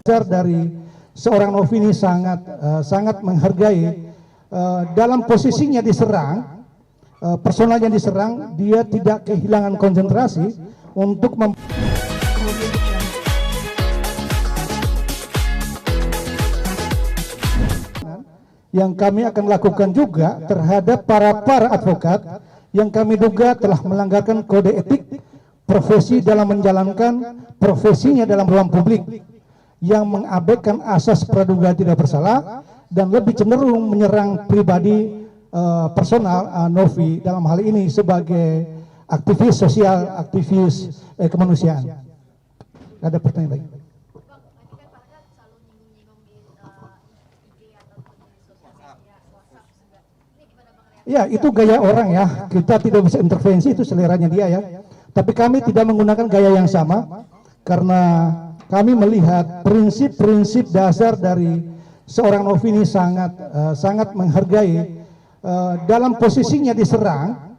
dasar dari seorang Novi ini sangat menghargai dalam posisinya diserang, personalnya diserang, dia tidak kehilangan konsentrasi untuk yang kami akan lakukan juga terhadap para advokat yang kami duga telah melanggarkan kode etik profesi dalam menjalankan profesinya dalam ruang publik, yang mengabaikan asas praduga tidak bersalah dan lebih cenderung menyerang pribadi personal Novi dalam hal ini sebagai aktivis sosial, aktivis kemanusiaan. Ada pertanyaan lagi? Ya, itu gaya orang ya, kita tidak bisa intervensi, itu seleranya dia ya. Tapi kami tidak menggunakan gaya yang sama, karena kami melihat prinsip-prinsip dasar dari seorang Novi ini sangat menghargai dalam posisinya diserang,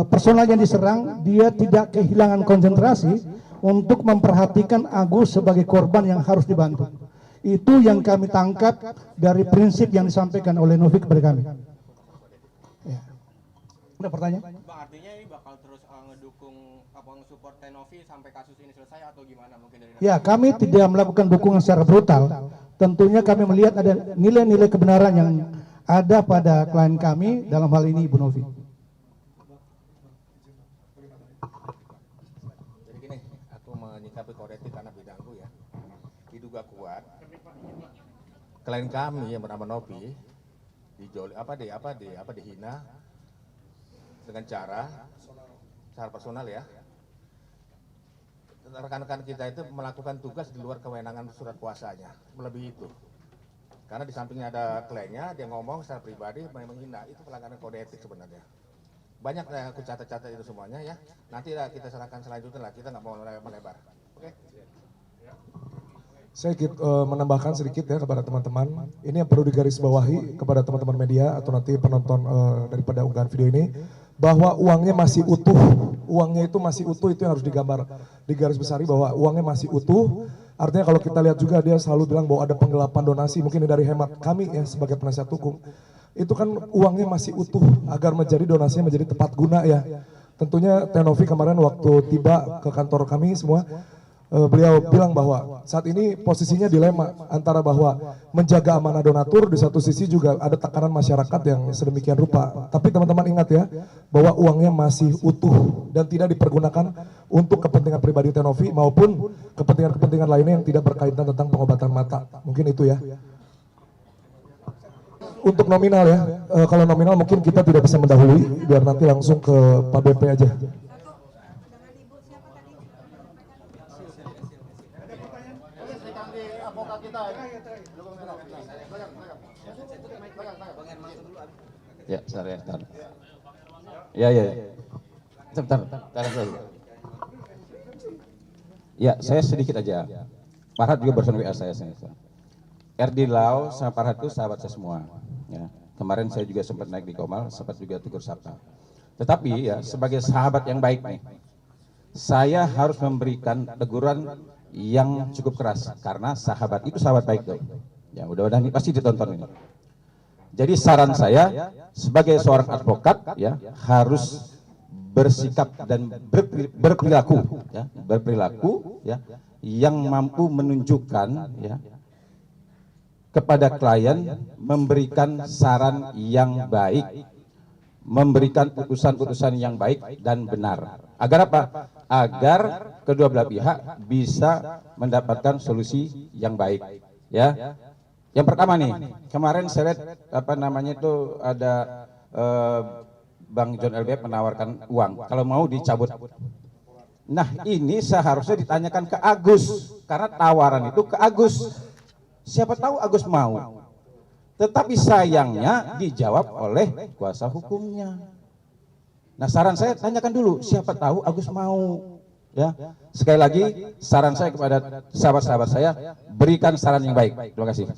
personalnya diserang, dia tidak kehilangan konsentrasi untuk memperhatikan Agus sebagai korban yang harus dibantu. Itu yang kami tangkap dari prinsip yang disampaikan oleh Novi kepada kami. Ya. Ada pertanyaan? Bang, artinya ini bakal terus ngedukung support Novi sampai kasus ini selesai atau gimana mungkin dari Ya, kami tidak melakukan dukungan secara brutal. Tentunya kami melihat ada nilai-nilai kebenaran yang ada pada klien kami, dalam hal ini Ibu Novi. Jadi gini, aku menyikapi koreksi karena bidangku ya. Diduga kuat klien kami yang bernama Novi dihina dengan cara personal ya. Rekan-rekan kita itu melakukan tugas di luar kewenangan surat kuasanya, melebihi itu. Karena di sampingnya ada kliennya, dia ngomong secara pribadi menghina, itu pelanggaran kode etik sebenarnya. Banyak aku catat-catat itu semuanya ya. Nanti lah kita serahkan selanjutnya lah, kita nggak mau melebar. Oke? Saya menambahkan sedikit ya kepada teman-teman. Ini yang perlu digarisbawahi kepada teman-teman media atau nanti penonton daripada unggahan video ini, bahwa uangnya masih utuh. Uangnya itu masih utuh, itu yang harus digarisbesari bahwa uangnya masih utuh. Artinya kalau kita lihat juga dia selalu bilang bahwa ada penggelapan donasi, mungkin dari hemat kami ya sebagai penasihat hukum. Itu kan uangnya masih utuh agar menjadi donasinya menjadi tepat guna ya. Tentunya Novi kemarin waktu tiba ke kantor kami semua, beliau bilang bahwa saat ini posisinya dilema antara bahwa menjaga amanah donatur, di satu sisi juga ada tekanan masyarakat yang sedemikian rupa. Tapi teman-teman ingat ya, bahwa uangnya masih utuh dan tidak dipergunakan untuk kepentingan pribadi Novi maupun kepentingan-kepentingan lainnya yang tidak berkaitan tentang pengobatan mata. Mungkin itu ya. Untuk nominal ya, kalau nominal mungkin kita tidak bisa mendahului, biar nanti langsung ke Pak BP aja. Ya, sebentar ya. Ya. Sebentar. Ya, saya sedikit aja. Farhad juga barusan WA saya. RD Lau sama Farhad itu sahabat saya semua. Ya. Kemarin saya juga sempat naik di Komal, sempat juga tegur sapa. Tetapi ya, sebagai sahabat yang baik nih, saya harus memberikan teguran yang cukup keras karena sahabat itu sahabat baik tuh. Ya, mudah-mudahan ini pasti ditonton ini. Jadi saran saya sebagai seorang advokat ya harus bersikap dan berperilaku ya yang mampu menunjukkan ya kepada klien, memberikan saran yang baik, memberikan putusan-putusan yang baik dan benar. Agar apa? Agar kedua belah pihak bisa mendapatkan solusi yang baik ya. Yang pertama nih, kemarin saya lihat ada Bang John LBF menawarkan uang kalau mau dicabut. Nah, ini seharusnya ditanyakan ke Agus karena tawaran itu ke Agus. Siapa tahu Agus mau. Tetapi sayangnya dijawab oleh kuasa hukumnya. Nah, saran saya tanyakan dulu, siapa tahu Agus mau. Ya, sekali lagi saran saya kepada sahabat-sahabat saya, berikan saran yang baik. Terima kasih.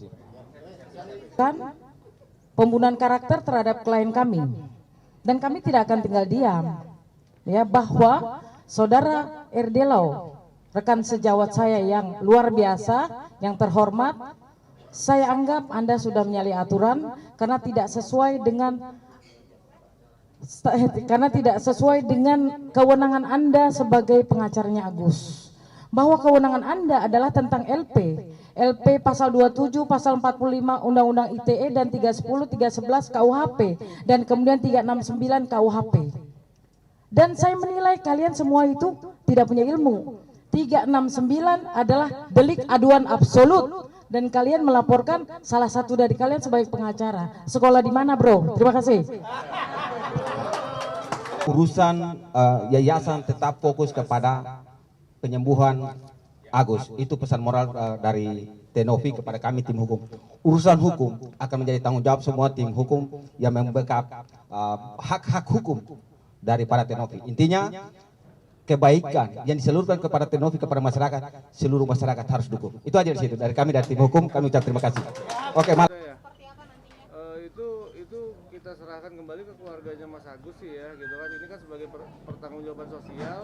Pembunuhan karakter terhadap klien kami, dan kami tidak akan tinggal diam ya, bahwa saudara RD Lau rekan sejawat saya yang luar biasa, yang terhormat, saya anggap Anda sudah menyalahi aturan karena tidak sesuai dengan kewenangan Anda sebagai pengacaranya Agus. Bahwa kewenangan Anda adalah tentang LP pasal 27, pasal 45 Undang-Undang ITE dan 310, 311 KUHP dan kemudian 369 KUHP. Dan saya menilai kalian semua itu tidak punya ilmu. 369 adalah delik aduan absolut dan kalian melaporkan salah satu dari kalian sebagai pengacara. Sekolah di mana, Bro? Terima kasih. Urusan yayasan tetap fokus kepada penyembuhan Agus. Itu pesan moral dari Tenovi kepada kami tim hukum. Urusan hukum akan menjadi tanggung jawab semua tim hukum yang membackup hak-hak hukum daripada Tenovi. Intinya kebaikan yang diseluruhkan kepada Tenovi kepada masyarakat, seluruh masyarakat harus dukung. Itu aja di situ dari kami, dari tim hukum. Kami ucap terima kasih. Oke, Itu kita serahkan kembali ke keluarganya Mas Agus sih ya, gitu kan. Ini kan sebagai pertanggungjawaban sosial,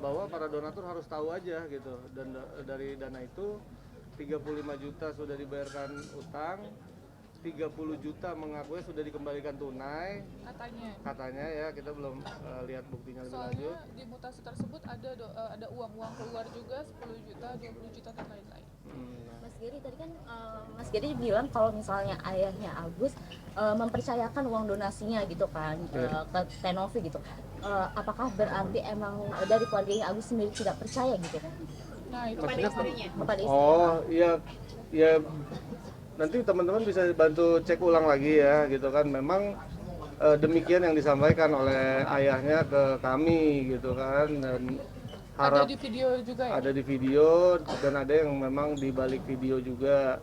bahwa para donatur harus tahu aja gitu. Dan dari dana itu 35 juta sudah dibayarkan utang, 30 juta mengakui sudah dikembalikan tunai katanya ya, kita belum lihat buktinya lebih lanjut. Soalnya di mutasi tersebut ada uang-uang keluar juga 10 juta, 20 juta dan lain-lain. Mas Geri tadi kan Mas Geri bilang kalau misalnya ayahnya Agus mempercayakan uang donasinya gitu kan ke Tenovi gitu. Apakah berarti emang dari keluarganya Agus sendiri tidak percaya gitu? Nah, itu Kepada istrinya. Oh iya, ya nanti teman-teman bisa bantu cek ulang lagi ya gitu kan. Memang demikian yang disampaikan oleh ayahnya ke kami gitu kan, dan ada di video juga ya? Ada di video dan ada yang memang di balik video juga.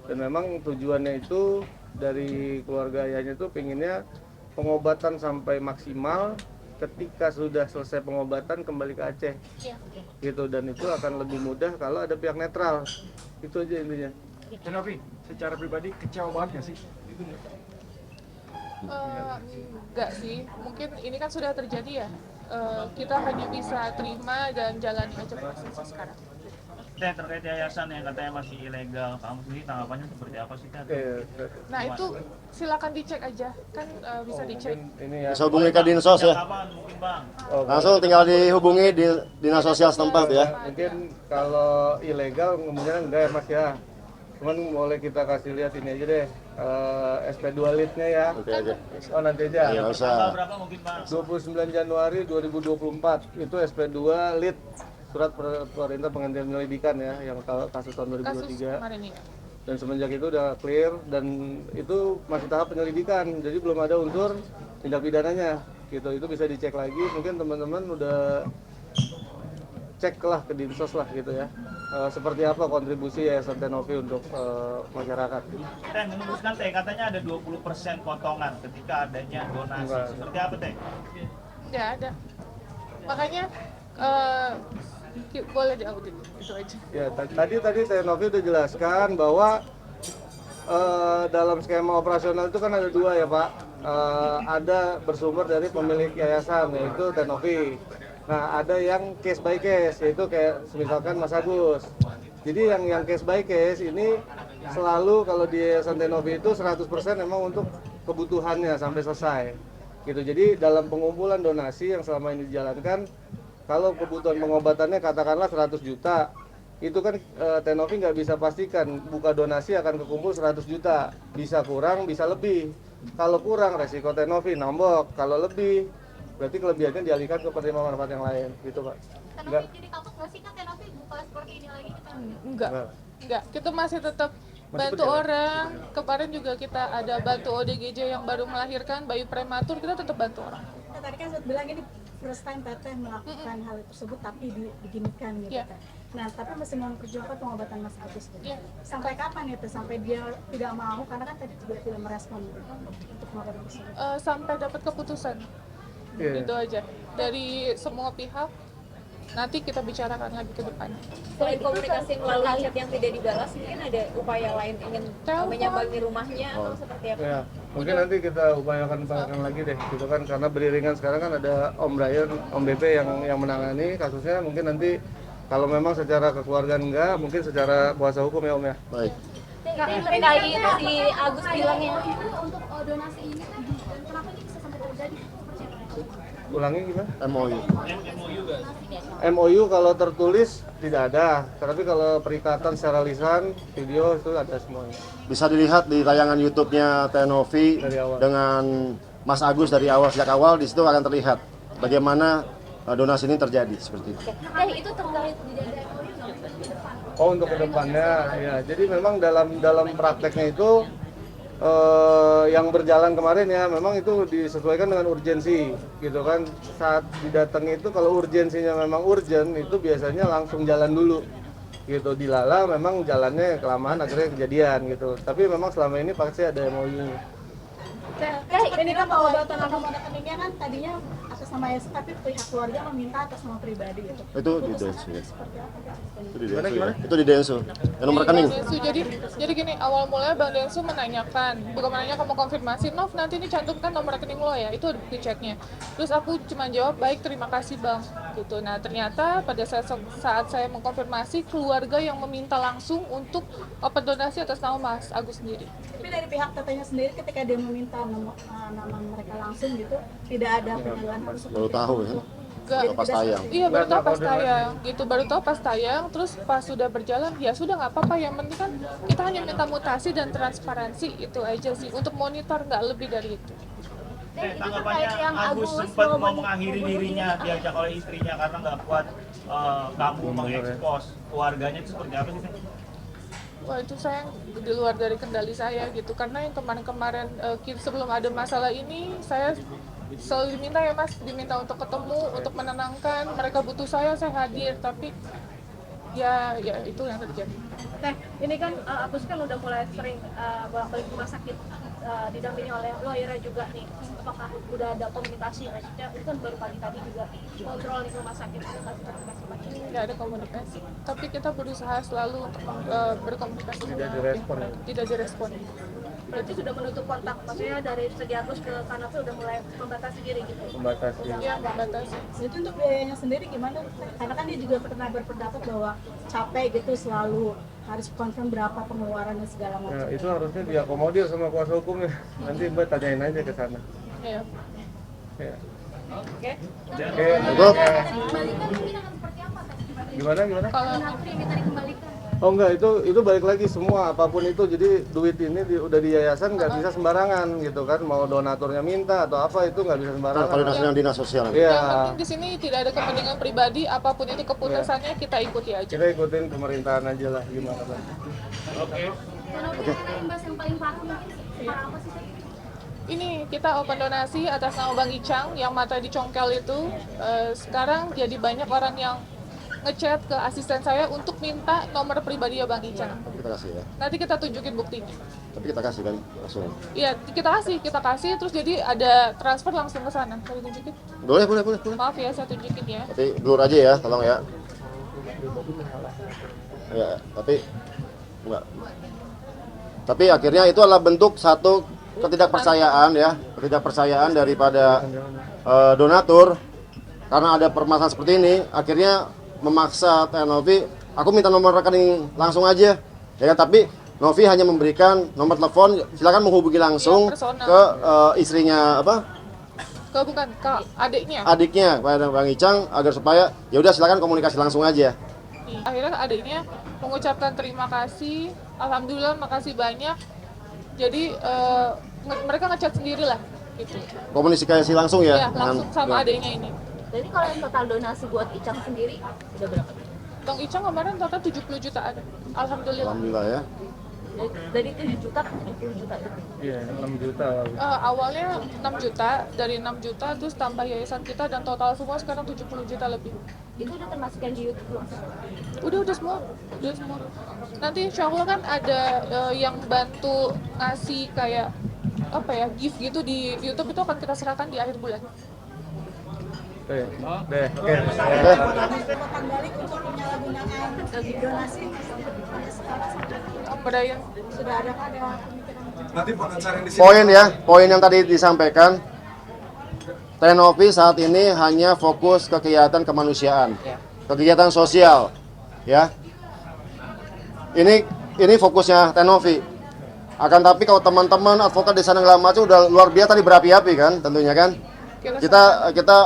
Dan memang tujuannya itu dari keluarga ayahnya itu pengennya pengobatan sampai maksimal, ketika sudah selesai pengobatan kembali ke Aceh. Gitu, dan itu akan lebih mudah kalau ada pihak netral. Itu aja intinya. Tenovi, secara pribadi kecewa banget nggak sih? Enggak sih, mungkin ini kan sudah terjadi ya. Kita hanya bisa terima dan jalani aja prosesnya sekarang. Teh, terkait yayasan yang katanya masih ilegal, kamu sendiri tanggapannya seperti apa sih, Teh? Nah itu silakan dicek aja, kan bisa dicek. Ini ya. Bisa hubungi ke Dinsos ya. Kapan mungkin, Bang? Langsung tinggal dihubungi di dinas sosial setempat ya. Mungkin kalau ilegal kemungkinan enggak ya Mas ya. Cuman boleh kita kasih lihat ini aja deh, SP2 lead-nya ya. Nanti aja. Oh nanti aja. Iya, nggak usah. Tanggal berapa mungkin, Bang? 29 Januari 2024 itu SP2 lead, surat perintah penghentian penyelidikan ya, yang kasus tahun 2023. Kasus kemarin ya. Dan semenjak itu udah clear dan itu masih tahap penyelidikan, jadi belum ada unsur tindak pidananya gitu. Itu bisa dicek lagi, mungkin teman-teman udah cek lah ke Dinsos lah gitu ya, seperti apa kontribusi Yayasan Tenovi untuk masyarakat. Teh, menuliskan Teh, katanya ada 20% potongan ketika adanya donasi. Enggak. Seperti apa, Teh? Nggak ada. Makanya boleh diaudit, itu aja. Ya, tadi Tenovi udah jelaskan bahwa dalam skema operasional itu kan ada dua ya Pak. Ada bersumber dari pemilik yayasan, yaitu Tenovi. Nah, ada yang case by case, yaitu kayak misalkan Mas Agus. Jadi yang case by case ini selalu kalau di Yayasan Tenovi itu 100% memang untuk kebutuhannya sampai selesai. Gitu. Jadi dalam pengumpulan donasi yang selama ini dijalankan, kalau kebutuhan pengobatannya katakanlah 100 juta, itu kan Tenovi nggak bisa pastikan buka donasi akan kekumpul 100 juta. Bisa kurang, bisa lebih. Kalau kurang resiko Tenovi nombok, kalau lebih berarti kelebihannya dialihkan ke penerima manfaat yang lain, gitu Pak. Tenovi jadi takut nggak sih kan Tenovi buka seperti ini lagi? Enggak. Kita masih tetap bantu orang. Kemarin juga kita ada bantu ODGJ yang baru melahirkan bayi prematur, kita tetap bantu orang. Nah, tadi kan saya bilang ini first time Teteh melakukan hal tersebut tapi diginikan gitu kan. Nah, tapi masih memperjuangkan pengobatan Mas Agus gitu. Sampai kapan itu? Sampai dia tidak mau karena kan tadi juga tidak merespon untuk pengobatan tersebut. Sampai dapat keputusan. Itu aja. Dari semua pihak nanti kita bicarakan lagi ke depan. Selain komunikasi melalui chat yang tidak dibalas, mungkin ada upaya lain ingin menyambangi rumahnya atau seperti apa? Ya, mungkin nanti kita upayakan lagi deh, gitu kan, karena beriringan sekarang kan ada Om Brian, Om BP yang menangani kasusnya, mungkin nanti Kalau memang secara kekeluargaan enggak, mungkin secara kuasa hukum ya Om ya. Baik. Terkait si Agus bilangnya untuk donasi ini kan kenapa ini bisa sampai terjadi? Ulangi gimana? MOU. MOU kalau tertulis tidak ada, tapi kalau perikatan secara lisan, video itu ada semuanya. Bisa dilihat di tayangan YouTube-nya Tenovi dengan Mas Agus dari awal, sejak awal di situ akan terlihat bagaimana donasi ini terjadi seperti itu. itu terkait di Oh, untuk kedepannya ya. Jadi memang dalam prakteknya itu yang berjalan kemarin ya, memang itu disesuaikan dengan urgensi gitu kan. Saat didatangi itu kalau urgensinya memang urgent, itu biasanya langsung jalan dulu gitu. Dilala memang jalannya kelamaan akhirnya kejadian gitu. Tapi memang selama ini pasti ada MOU. Ini kan pengobatan nomor rekeningnya kan tadinya atas nama Yesus, tapi pihak keluarga meminta atas nama pribadi gitu. Itu di Densu ya. Seperti apa? Itu di Densu ya. Itu di Densu. Yang nomor rekening. Densu, jadi gini, awal mulanya Bang Densu menanyakan, bukan menanyakan, mau konfirmasi, Nov nanti ini cantumkan nomor rekening lo ya, itu bukti ceknya. Terus aku cuma jawab, baik terima kasih Bang, gitu. Nah ternyata pada saat saya mengkonfirmasi, keluarga yang meminta langsung untuk open donasi atas nama Mas Agus sendiri. Tapi dari pihak tetenya sendiri ketika dia meminta nama mereka langsung gitu, tidak ada penjelasan harus Baru tahu ya. Enggak. Pas tayang. Iya baru tahu pas tayang, gitu baru tahu pas tayang, terus pas sudah berjalan ya sudah nggak apa-apa, yang penting kan kita hanya minta mutasi dan transparansi itu aja sih, untuk monitor nggak lebih dari itu. Tanggapannya Agus sempat mau mengakhiri dirinya diajak oleh istrinya karena nggak kuat kamu mengekspos keluarganya, itu seperti apa sih? Wah itu saya di luar dari kendali saya gitu, karena yang kemarin-kemarin sebelum ada masalah ini saya selalu diminta ya Mas, diminta untuk ketemu, untuk menenangkan, mereka butuh saya hadir, tapi ya itu yang terjadi. Nah, ini kan Agus kan udah mulai sering bolak-balik rumah sakit, didampingi oleh lawyer juga nih. Apakah udah ada komunikasi? Maksudnya itu kan baru pagi tadi juga kontrol di rumah sakit. Nggak ada komunikasi, tapi kita berusaha selalu untuk berkomunikasi. Tidak direspon. Berarti sudah menutup kontak, maksudnya dari segi Agus ke Kanapi udah mulai membatasi diri gitu? Membatasi. Iya, membatasi. Itu untuk biayanya sendiri gimana? Karena kan dia juga pernah berpendapat bahwa capek gitu, selalu harus confirm berapa pengeluaran dan segala macam. Nah, itu harusnya diakomodir sama kuasa hukumnya. Nanti Mbak tanyain aja ke sana. Iya. Ya. Oke. Gimana? Kalau Oh enggak, itu balik lagi semua apapun itu. Jadi duit ini udah di yayasan nggak bisa sembarangan gitu kan, mau donaturnya minta atau apa itu nggak bisa sembarangan. Koordinasi dengan dinas sosial. Iya. yang penting di sini tidak ada kepentingan pribadi, apapun itu keputusannya kita ikuti aja. Kita ikutin pemerintahan aja lah gimana kan. Oke. Yang paling parah mungkin parah apa sih? Ini kita open donasi atas nama Bang Icang yang mata dicongkel itu. Sekarang jadi banyak orang yang ngechat ke asisten saya untuk minta nomor pribadi ya Bang Icang. Tapi kita kasih ya. Nanti kita tunjukin buktinya. Tapi kita kasih kan langsung. Iya, kita kasih terus jadi ada transfer langsung ke sana. Boleh tunjukin? Boleh. Maaf ya, saya tunjukin ya. Tapi blur aja ya, tolong ya. Ya, tapi enggak. Tapi akhirnya itu adalah bentuk satu ketidakpercayaan ya, ketidakpercayaan daripada donatur. Karena ada permasalahan seperti ini, akhirnya memaksa Novi, aku minta nomor rekening langsung aja, ya kan? Tapi Novi hanya memberikan nomor telepon, silakan menghubungi langsung ke istrinya ke adiknya. Adiknya pada Bang Icang agar supaya ya udah silakan komunikasi langsung aja. Akhirnya adiknya mengucapkan terima kasih, alhamdulillah makasih banyak. Jadi mereka ngechat sendiri lah gitu. Komunikasi langsung ya? Iya, langsung sama adiknya ini. Jadi kalau yang total donasi buat Icang sendiri udah berapa? Bang Icang kemarin total 70 jutaan. Alhamdulillah. Alhamdulillah ya. Dari 7 juta ke 70 juta itu. Iya, 6 juta. Awalnya 6 juta, dari 6 juta terus tambah yayasan kita dan total semua sekarang 70 juta lebih. Itu udah termasuk yang di YouTube belum? Udah semua. Nanti insya Allah kan ada yang bantu ngasih kayak apa ya, gift gitu di YouTube, itu akan kita serahkan di akhir bulan. Oke. Balik untuk penyalahgunaan donasi Brian sudah ada Poin yang tadi disampaikan, Tenovi saat ini hanya fokus ke kegiatan kemanusiaan. kegiatan sosial, ya. Ini fokusnya Tenovi. Akan tapi kalau teman-teman advokat di sana segala macam udah luar biasa tadi berapi-api kan, tentunya kan. Kita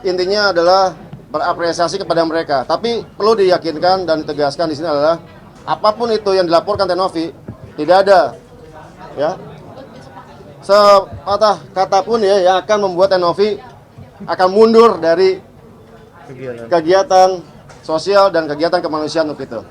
intinya adalah berapresiasi kepada mereka. Tapi perlu diyakinkan dan ditegaskan di sini adalah apapun itu yang dilaporkan Tenovi tidak ada, ya, sepatah kata pun ya yang akan membuat Tenovi akan mundur dari kegiatan sosial dan kegiatan kemanusiaan untuk itu.